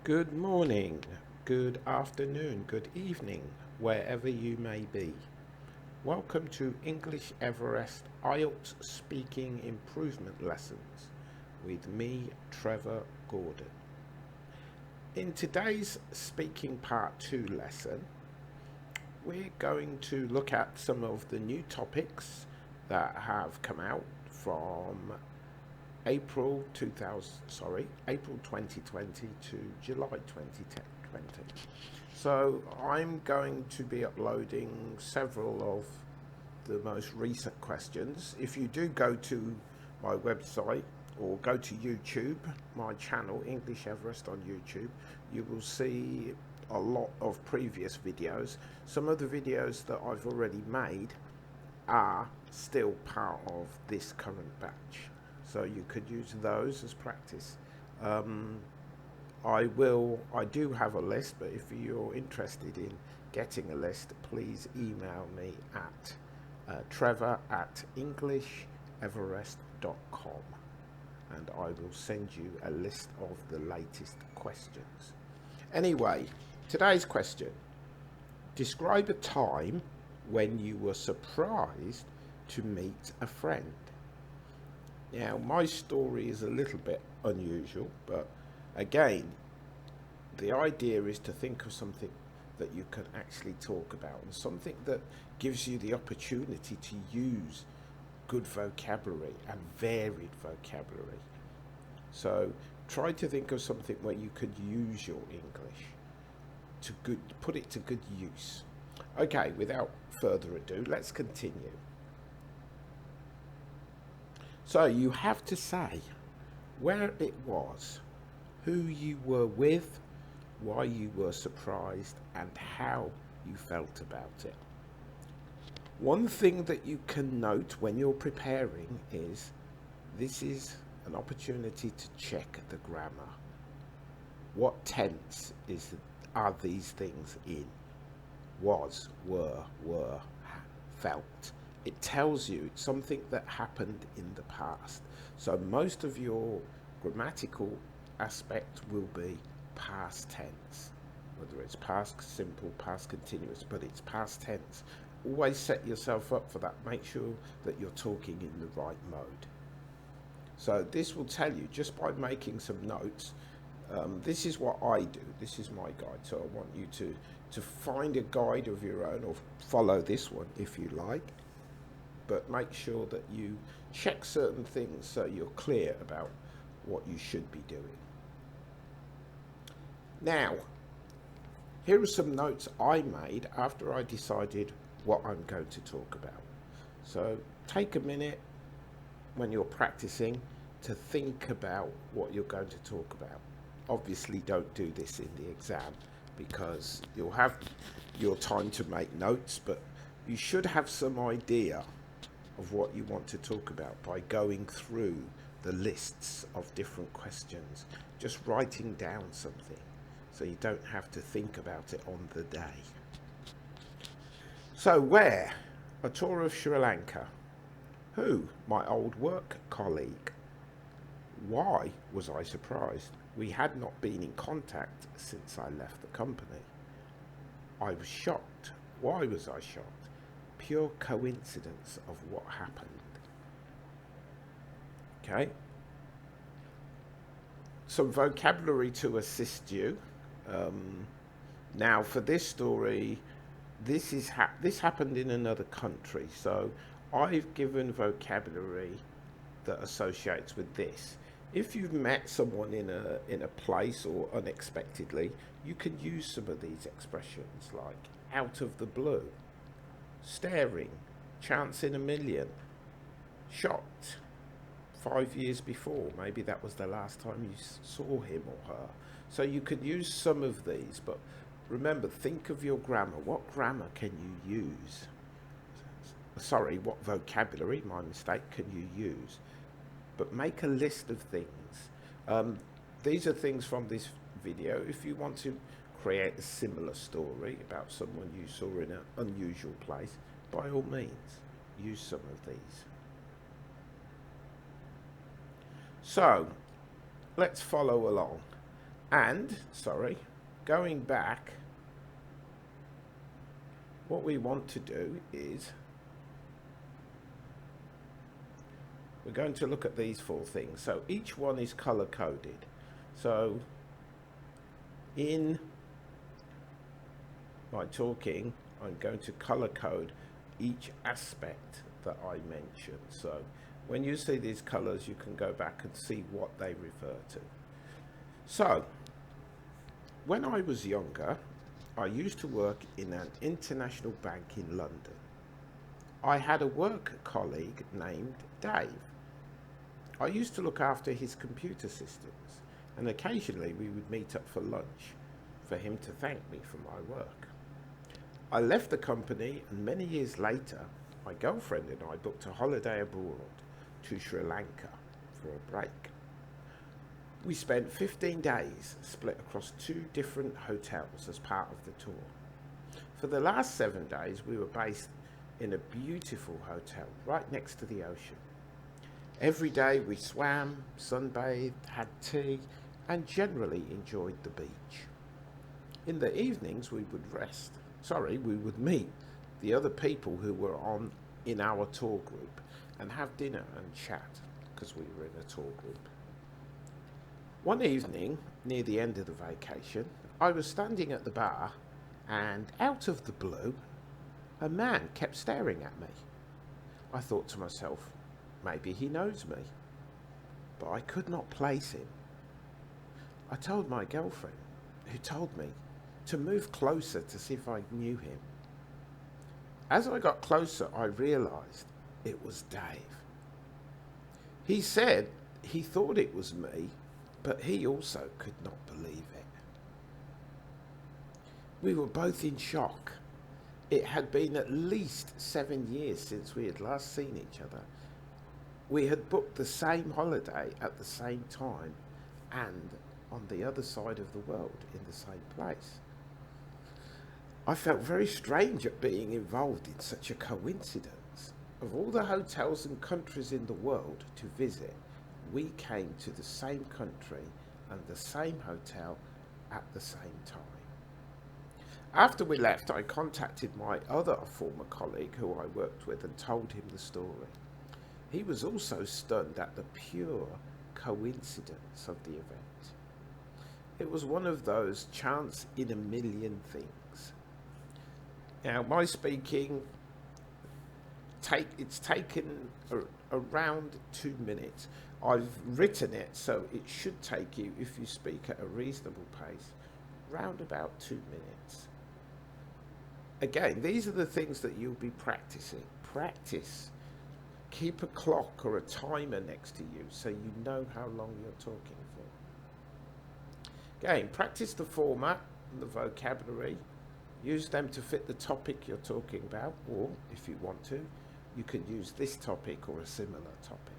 Good morning, good afternoon, good evening, wherever you may be. Welcome to English Everest IELTS Speaking Improvement Lessons with me, Trevor Gordon. In today's Speaking Part 2 lesson, we're going to look at some of the new topics that have come out from April 2020 to July 2020. So I'm going to be uploading several of the most recent questions. If you do go to my website or go to YouTube, my channel English Everest on YouTube, you will see a lot of previous videos. Some of the videos that I've already made are still part of this current batch, so you could use those as practice. I do have a list, but if you're interested in getting a list, please email me at trevor@englisheverest.com and I will send you a list of the latest questions. Anyway, today's question: describe a time when you were surprised to meet a friend. Now, my story is a little bit unusual, but again, the idea is to think of something that you can actually talk about and something that gives you the opportunity to use good vocabulary and varied vocabulary. So try to think of something where you could use your English put it to good use. Okay, without further ado, let's continue. So you have to say where it was, who you were with, why you were surprised, and how you felt about it. One thing that you can note when you're preparing is this is an opportunity to check the grammar. What tense are these things in? Was, were, felt. It tells you something that happened in the past. So most of your grammatical aspect will be past tense, whether it's past simple, past continuous, but it's past tense. Always set yourself up for that. Make sure that you're talking in the right mode. So this will tell you just by making some notes. This is what I do. This is my guide. So I want you to find a guide of your own or follow this one if you like. But make sure that you check certain things so you're clear about what you should be doing. Now, here are some notes I made after I decided what I'm going to talk about. So take a minute when you're practicing to think about what you're going to talk about. Obviously, don't do this in the exam because you'll have your time to make notes, but you should have some idea of what you want to talk about by going through the lists of different questions, just writing down something so you don't have to think about it on the day. So where? A tour of Sri Lanka. Who? My old work colleague. Why was I surprised? We had not been in contact since I left the company. I was shocked. Why was I shocked? Pure coincidence of what happened. Okay. Some vocabulary to assist you. Now, for this story, this happened in another country, so I've given vocabulary that associates with this. If you've met someone in a place or unexpectedly, you can use some of these expressions like out of the blue, staring, chance in a million, shocked, 5 years before, maybe that was the last time you saw him or her. So you can use some of these, but remember, think of your grammar. What grammar can you use? Sorry, what vocabulary, my mistake, can you use? But make a list of things. These are things from this video. If you want to create a similar story about someone you saw in an unusual place, by all means, use some of these. So, let's follow along. And, sorry, going back, what we want to do is we're going to look at these 4 things. So each one is color coded. So in my talking, I'm going to color code each aspect that I mentioned. So when you see these colors, you can go back and see what they refer to. So when I was younger, I used to work in an international bank in London. I had a work colleague named Dave. I used to look after his computer systems, and occasionally we would meet up for lunch for him to thank me for my work. I left the company, and many years later, my girlfriend and I booked a holiday abroad to Sri Lanka for a break. We spent 15 days split across 2 different hotels as part of the tour. For the last 7 days, we were based in a beautiful hotel right next to the ocean. Every day we swam, sunbathed, had tea, and generally enjoyed the beach. In the evenings, we would meet the other people who were in our tour group and have dinner and chat, because we were in a tour group. One evening, near the end of the vacation, I was standing at the bar, and out of the blue, a man kept staring at me. I thought to myself, maybe he knows me, but I could not place him. I told my girlfriend, who told me to move closer to see if I knew him. As I got closer, I realized it was Dave. He said he thought it was me, but he also could not believe it. We were both in shock. It had been at least 7 years since we had last seen each other. We had booked the same holiday at the same time and on the other side of the world in the same place. I felt very strange at being involved in such a coincidence. Of all the hotels and countries in the world to visit, we came to the same country and the same hotel at the same time. After we left, I contacted my other former colleague who I worked with and told him the story. He was also stunned at the pure coincidence of the event. It was one of those chance in a million things. Now, my speaking, it's taken around 2 minutes. I've written it, so it should take you, if you speak at a reasonable pace, round about 2 minutes. Again, these are the things that you'll be practicing. Practice. Keep a clock or a timer next to you so you know how long you're talking for. Again, practice the format and the vocabulary. Use them to fit the topic you're talking about, or if you want to, you can use this topic or a similar topic.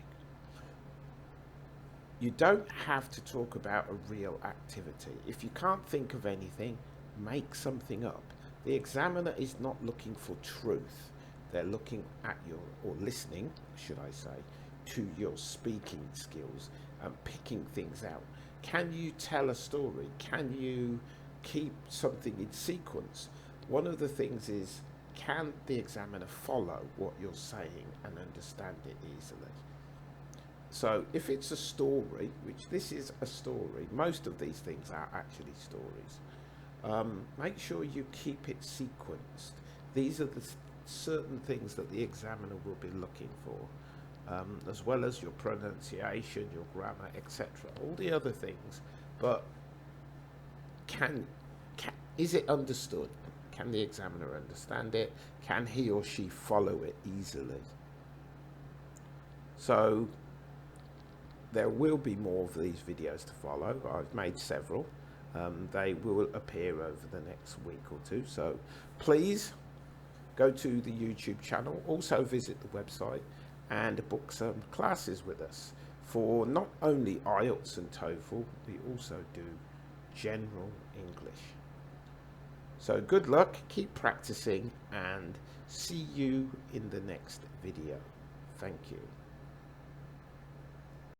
You don't have to talk about a real activity. If you can't think of anything, make something up. The examiner is not looking for truth. They're looking at or listening, should I say, to your speaking skills and picking things out. Can you tell a story? Can you keep something in sequence? One of the things is, can the examiner follow what you're saying and understand it easily? So if it's a story, which this is a story, most of these things are actually stories, make sure you keep it sequenced. These are the certain things that the examiner will be looking for, as well as your pronunciation, your grammar, etc. All the other things, but is it understood? Can the examiner understand it? Can he or she follow it easily? So there will be more of these videos to follow. I've made several. They will appear over the next week or two. So please go to the YouTube channel. Also visit the website and book some classes with us for not only IELTS and TOEFL, we also do general English. So good luck, keep practicing, and see you in the next video. Thank you.